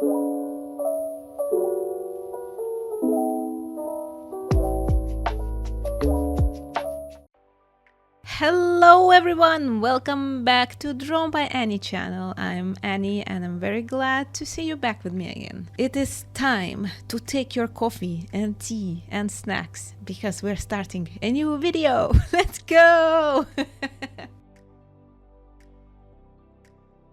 Hello everyone, welcome back to Drawn by Annie channel. I'm Annie and I'm very glad to see you back with me again. It is time to take your coffee and tea and snacks because we're starting a new video. Let's go!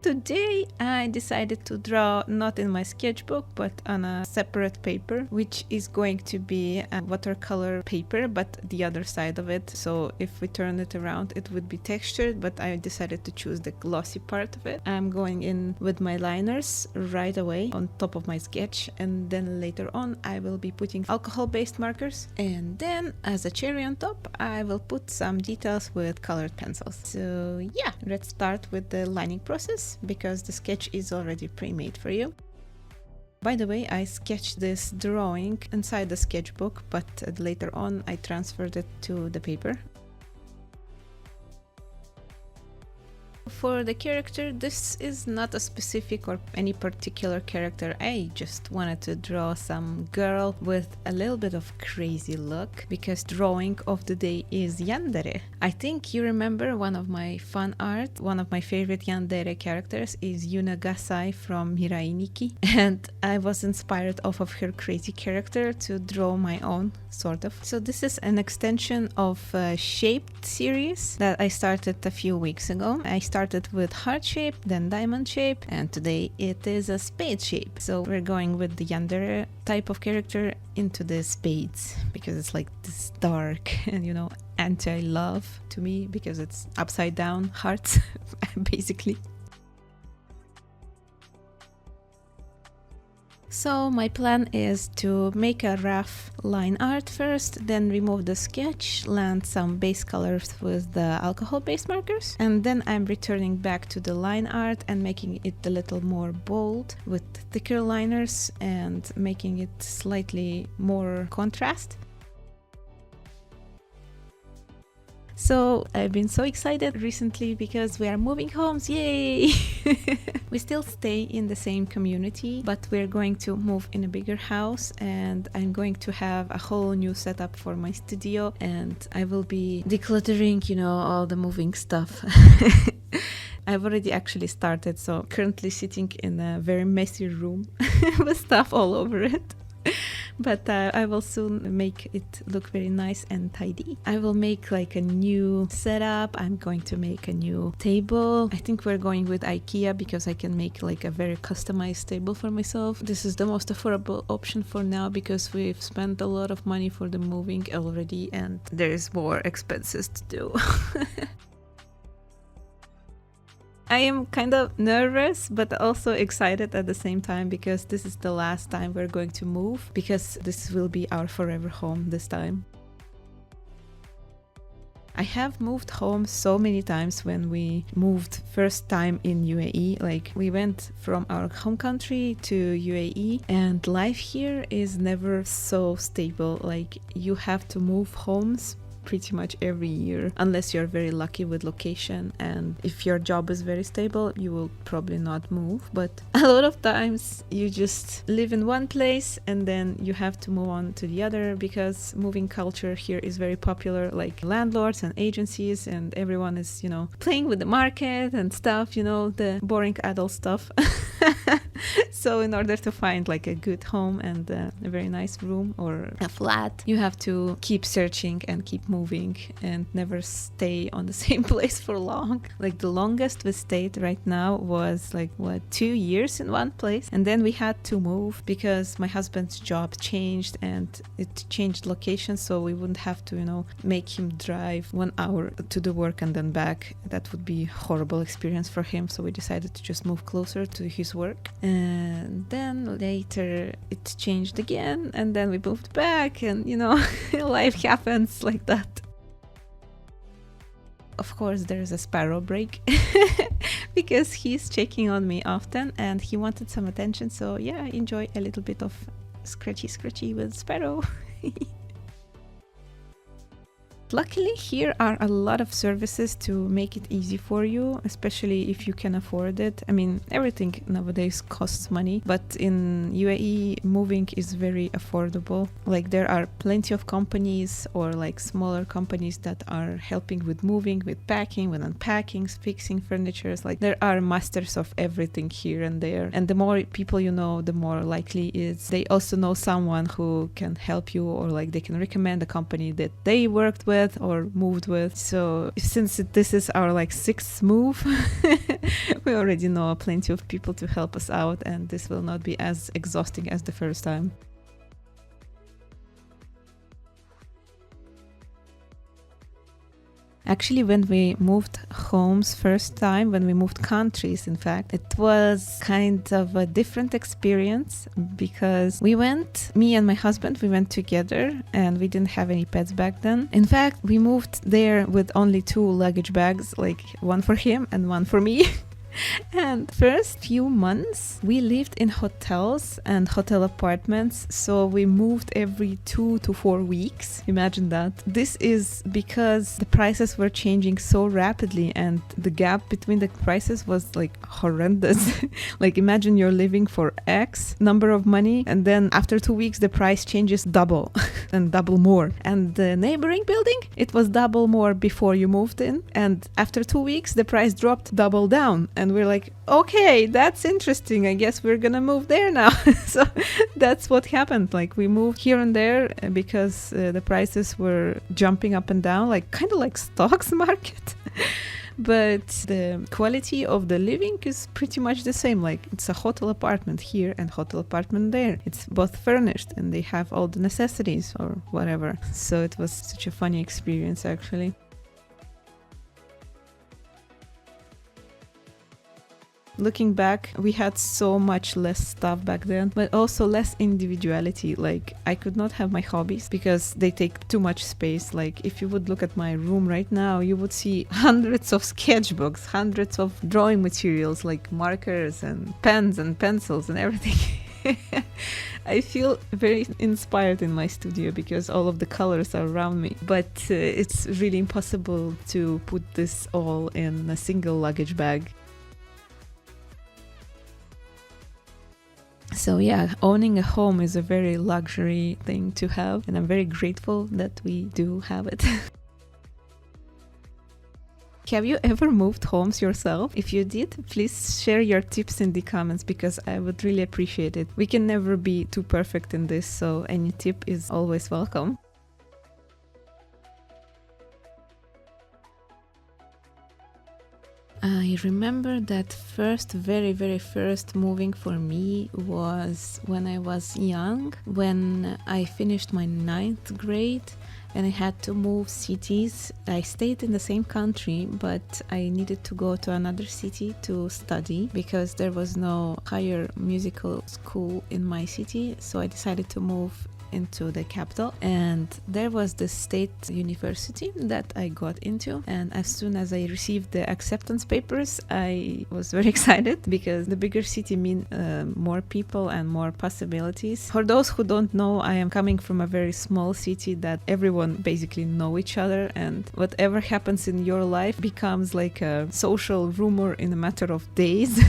Today I decided to draw not in my sketchbook but on a separate paper, which is going to be a watercolor paper but the other side of it. So if we turn it around it would be textured, but I decided to choose the glossy part of it. I'm going in with my liners right away on top of my sketch, and then later on I will be putting alcohol-based markers, and then as a cherry on top I will put some details with colored pencils. So yeah, let's start with the lining process, because the sketch is already pre-made for you. By the way, I sketched this drawing inside the sketchbook, but later on I transferred it to the paper. For the character, this is not a specific or any particular character. I just wanted to draw some girl with a little bit of crazy look, because drawing of the day is Yandere. I think you remember one of my fan art. One of my favorite Yandere characters is Yuna Gasai from Mirai Nikki, and I was inspired off of her crazy character to draw my own, sort of. So this is an extension of a shaped series that I started a few weeks ago. I started with heart shape, then diamond shape, and today it is a spade shape. So we're going with the Yandere type of character into the spades, because it's like this dark and, you know, anti-love to me, because it's upside down hearts basically. So my plan is to make a rough line art first, then remove the sketch, land some base colors with the alcohol-based markers, and then I'm returning back to the line art and making it a little more bold with thicker liners and making it slightly more contrast. So I've been so excited recently because we are moving homes, yay! We still stay in the same community, but we're going to move in a bigger house, and I'm going to have a whole new setup for my studio, and I will be decluttering, you know, all the moving stuff. I've already actually started, so currently sitting in a very messy room with stuff all over it. But I will soon make it look very nice and tidy. I will make like a new setup. I'm going to make a new table. I think we're going with IKEA because I can make like a very customized table for myself. This is the most affordable option for now because we've spent a lot of money for the moving already and there is more expenses to do. I am kind of nervous but also excited at the same time, because this is the last time we're going to move, because this will be our forever home this time. I have moved home so many times when we moved first time in UAE. Like, we went from our home country to UAE, and life here is never so stable. Like, you have to move homes pretty much every year, unless you're very lucky with location, and if your job is very stable you will probably not move. But a lot of times you just live in one place and then you have to move on to the other, because moving culture here is very popular, like landlords and agencies, and everyone is, you know, playing with the market and stuff, you know, the boring adult stuff. So in order to find like a good home and a very nice room or a flat, you have to keep searching and keep moving and never stay on the same place for long. Like, the longest we stayed right now was like, what, 2 years in one place, and then we had to move because my husband's job changed and it changed location, so we wouldn't have to, you know, make him drive 1 hour to the work and then back. That would be a horrible experience for him, so we decided to just move closer to his work. And then later it changed again, and then we moved back, and, you know, life happens like that. Of course, there's a sparrow break because he's checking on me often and he wanted some attention, so yeah, enjoy a little bit of scratchy with sparrow. Luckily, here are a lot of services to make it easy for you, especially if you can afford it. I mean, everything nowadays costs money, but in UAE, moving is very affordable. Like, there are plenty of companies or like smaller companies that are helping with moving, with packing, with unpacking, fixing furniture. Like, there are masters of everything here and there. And the more people you know, the more likely is they also know someone who can help you, or like they can recommend a company that they worked with or moved with. So since this is our like 6th move, we already know plenty of people to help us out, and this will not be as exhausting as the first time. Actually, when we moved homes first time, when we moved countries, in fact, it was kind of a different experience because me and my husband, we went together and we didn't have any pets back then. In fact, we moved there with only 2 luggage bags, like one for him and one for me. And first few months we lived in hotels and hotel apartments, so we moved every 2 to 4 weeks. Imagine that. This is because the prices were changing so rapidly and the gap between the prices was like horrendous. Like, imagine you're living for X number of money and then after 2 weeks the price changes double and double more. And the neighboring building, it was double more before you moved in, and after 2 weeks the price dropped double down. And we're like, okay, that's interesting. I guess we're gonna move there now. So that's what happened. Like, we moved here and there because the prices were jumping up and down, like kind of like stocks market. But the quality of the living is pretty much the same. Like, it's a hotel apartment here and hotel apartment there. It's both furnished and they have all the necessities or whatever. So it was such a funny experience, actually. Looking back, we had so much less stuff back then, but also less individuality. Like, I could not have my hobbies because they take too much space. Like, if you would look at my room right now, you would see hundreds of sketchbooks, hundreds of drawing materials, like markers and pens and pencils and everything. I feel very inspired in my studio because all of the colors are around me, but it's really impossible to put this all in a single luggage bag. So yeah, owning a home is a very luxury thing to have, and I'm very grateful that we do have it. Have you ever moved homes yourself? If you did, please share your tips in the comments because I would really appreciate it. We can never be too perfect in this, so any tip is always welcome. I remember that very first moving for me was when I was young, when I finished my 9th grade and I had to move cities. I stayed in the same country, but I needed to go to another city to study because there was no higher musical school in my city, so I decided to move into the capital, and there was the state university that I got into. And as soon as I received the acceptance papers, I was very excited because the bigger city means more people and more possibilities. For those who don't know, I am coming from a very small city that everyone basically know each other, and whatever happens in your life becomes like a social rumor in a matter of days.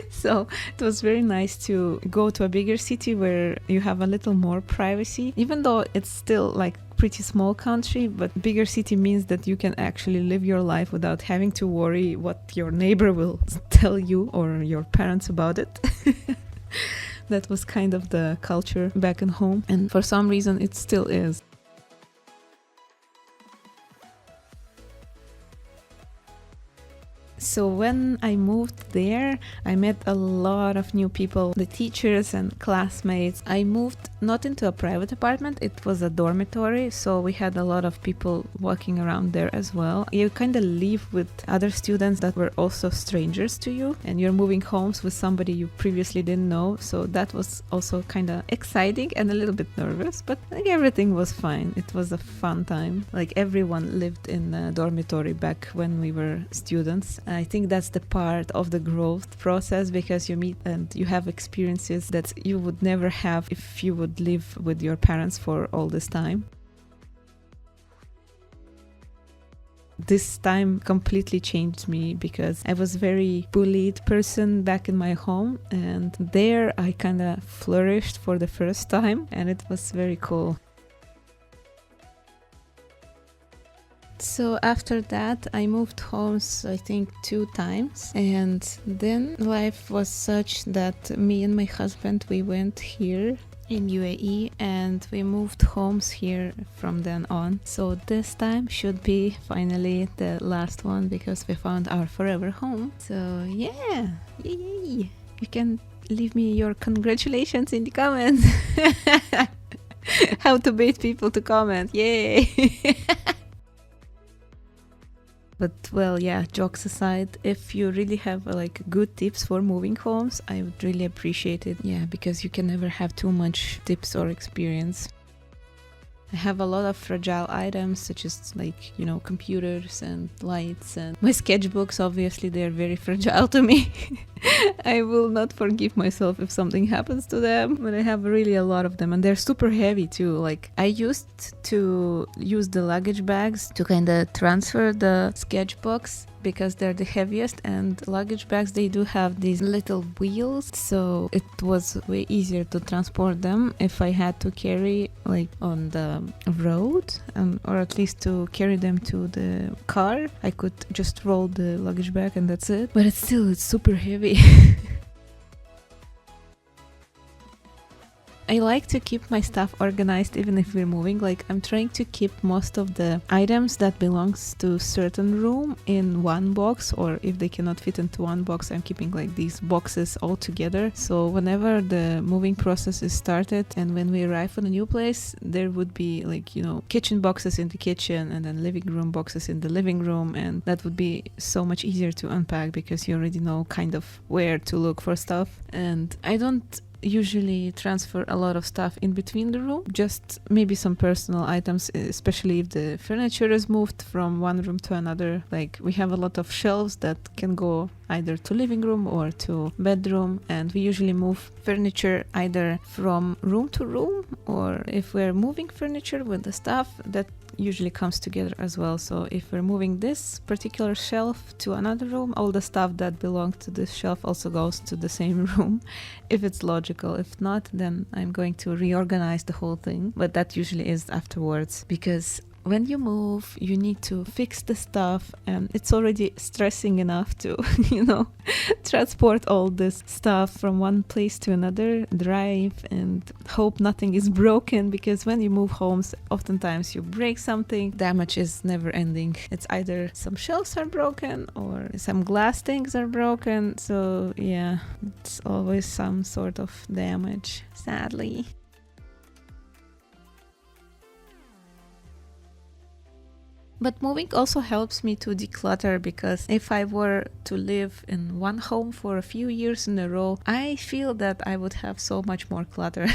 So it was very nice to go to a bigger city where you have a little more privacy, even though it's still like pretty small country, but bigger city means that you can actually live your life without having to worry what your neighbor will tell you or your parents about it. That was kind of the culture back in home, and for some reason it still is. So when I moved there, I met a lot of new people, the teachers and classmates. I moved not into a private apartment, it was a dormitory, so we had a lot of people walking around there as well. You kind of live with other students that were also strangers to you, and you're moving homes with somebody you previously didn't know, so that was also kind of exciting and a little bit nervous, but like everything was fine. It was a fun time. Like, everyone lived in a dormitory back when we were students. I think that's the part of the growth process because you meet and you have experiences that you would never have if you would live with your parents for all this time. this time completely changed me because I was very bullied person back in my home, and there I kind of flourished for the first time, and it was very cool. So after that, I moved homes, I think 2 times, and then life was such that me and my husband, we went here in UAE and we moved homes here from then on. So this time should be finally the last one because we found our forever home. So yeah, yay! You can leave me your congratulations in the comments. How to bait people to comment, yay! But well, yeah, jokes aside, if you really have like good tips for moving homes, I would really appreciate it. Yeah, because you can never have too much tips or experience. I have a lot of fragile items such as like, you know, computers and lights, and my sketchbooks, obviously they're very fragile to me. I will not forgive myself if something happens to them, but I have really a lot of them, and they're super heavy too. Like I used to use the luggage bags to kind of transfer the sketchbooks because they're the heaviest, and luggage bags, they do have these little wheels, so it was way easier to transport them if I had to carry like on the road, or at least to carry them to the car. I could just roll the luggage bag and that's it, but it's super heavy. I like to keep my stuff organized even if we're moving. Like I'm trying to keep most of the items that belongs to certain room in one box, or if they cannot fit into one box, I'm keeping like these boxes all together. So whenever the moving process is started and when we arrive on a new place, there would be like, you know, kitchen boxes in the kitchen and then living room boxes in the living room, and that would be so much easier to unpack because you already know kind of where to look for stuff. And I don't usually transfer a lot of stuff in between the room, just maybe some personal items, especially if the furniture is moved from one room to another. Like we have a lot of shelves that can go either to living room or to bedroom, and we usually move furniture either from room to room, or if we're moving furniture with the stuff, that usually comes together as well. So if we're moving this particular shelf to another room, all the stuff that belongs to this shelf also goes to the same room, if it's logical. If not, then I'm going to reorganize the whole thing, but that usually is afterwards, because when you move, you need to fix the stuff, and it's already stressing enough to, you know, transport all this stuff from one place to another, drive and hope nothing is broken, because when you move homes, oftentimes you break something, damage is never ending. It's either some shelves are broken or some glass things are broken, so yeah, it's always some sort of damage, sadly. But moving also helps me to declutter, because if I were to live in one home for a few years in a row, I feel that I would have so much more clutter.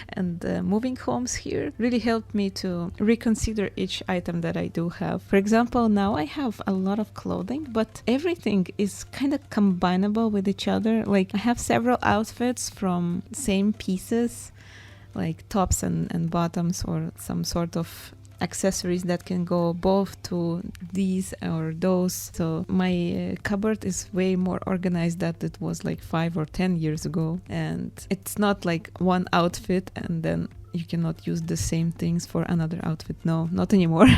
And moving homes here really helped me to reconsider each item that I do have. For example, now I have a lot of clothing, but everything is kind of combinable with each other. Like I have several outfits from same pieces, like tops and bottoms, or some sort of accessories that can go both to these or those. So my cupboard is way more organized than it was like 5 or 10 years ago, and it's not like one outfit and then you cannot use the same things for another outfit. No, not anymore.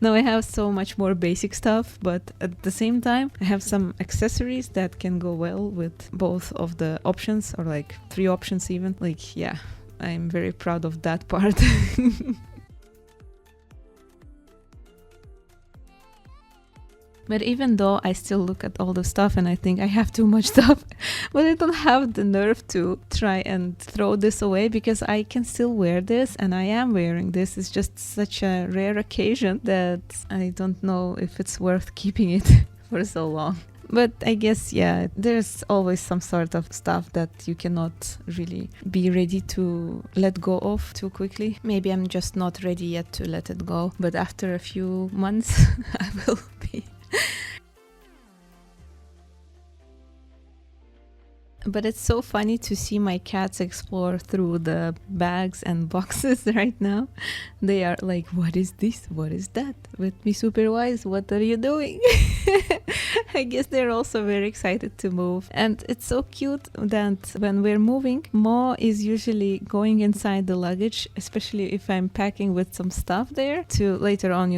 Now I have so much more basic stuff, but at the same time I have some accessories that can go well with both of the options, or like 3 options even. Like yeah, I'm very proud of that part. But even though I still look at all the stuff and I think I have too much stuff, but I don't have the nerve to try and throw this away, because I can still wear this, and I am wearing this. It's just such a rare occasion that I don't know if it's worth keeping it for so long. But I guess, yeah, there's always some sort of stuff that you cannot really be ready to let go of too quickly. Maybe I'm just not ready yet to let it go, but after a few months I will be. But it's so funny to see my cats explore through the bags and boxes right now. They are like, what is this? What is that? With me supervise, what are you doing? I guess they're also very excited to move. And it's so cute that when we're moving, Mo is usually going inside the luggage, especially if I'm packing with some stuff there to later on,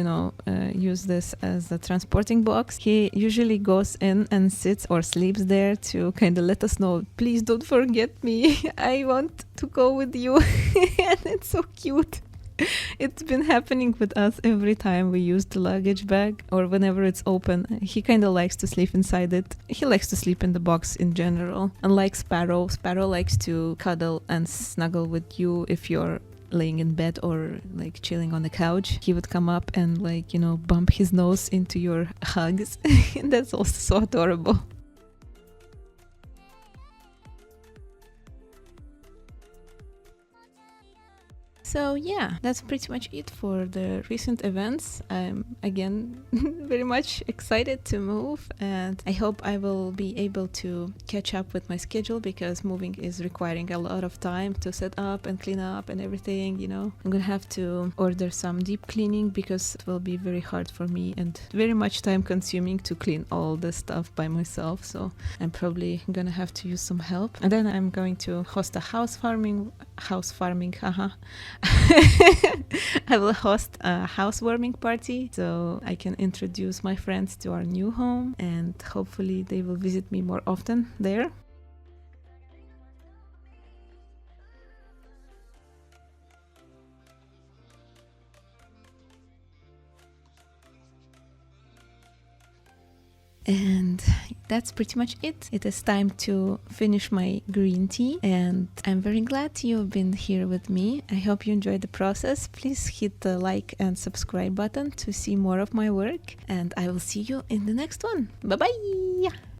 use this as a transporting box. He usually goes in and sits or sleeps there to kind of let us know, please don't forget me. I want to go with you. And it's so cute. It's been happening with us every time we use the luggage bag or whenever it's open. He kind of likes to sleep inside it. He likes to sleep in the box in general. Unlike Sparrow likes to cuddle and snuggle with you if you're laying in bed or like chilling on the couch. He would come up and bump his nose into your hugs. And that's also so adorable. So yeah, that's pretty much it for the recent events. I'm again very much excited to move, and I hope I will be able to catch up with my schedule because moving is requiring a lot of time to set up and clean up and everything, I'm gonna have to order some deep cleaning because it will be very hard for me and very much time consuming to clean all the stuff by myself. So I'm probably gonna have to use some help. And then I'm going to host a housewarming, haha. I will host a housewarming party so I can introduce my friends to our new home and hopefully they will visit me more often there. And that's pretty much it. It is time to finish my green tea, and I'm very glad you've been here with me. I hope you enjoyed the process. Please hit the like and subscribe button to see more of my work, and I will see you in the next one. Bye bye!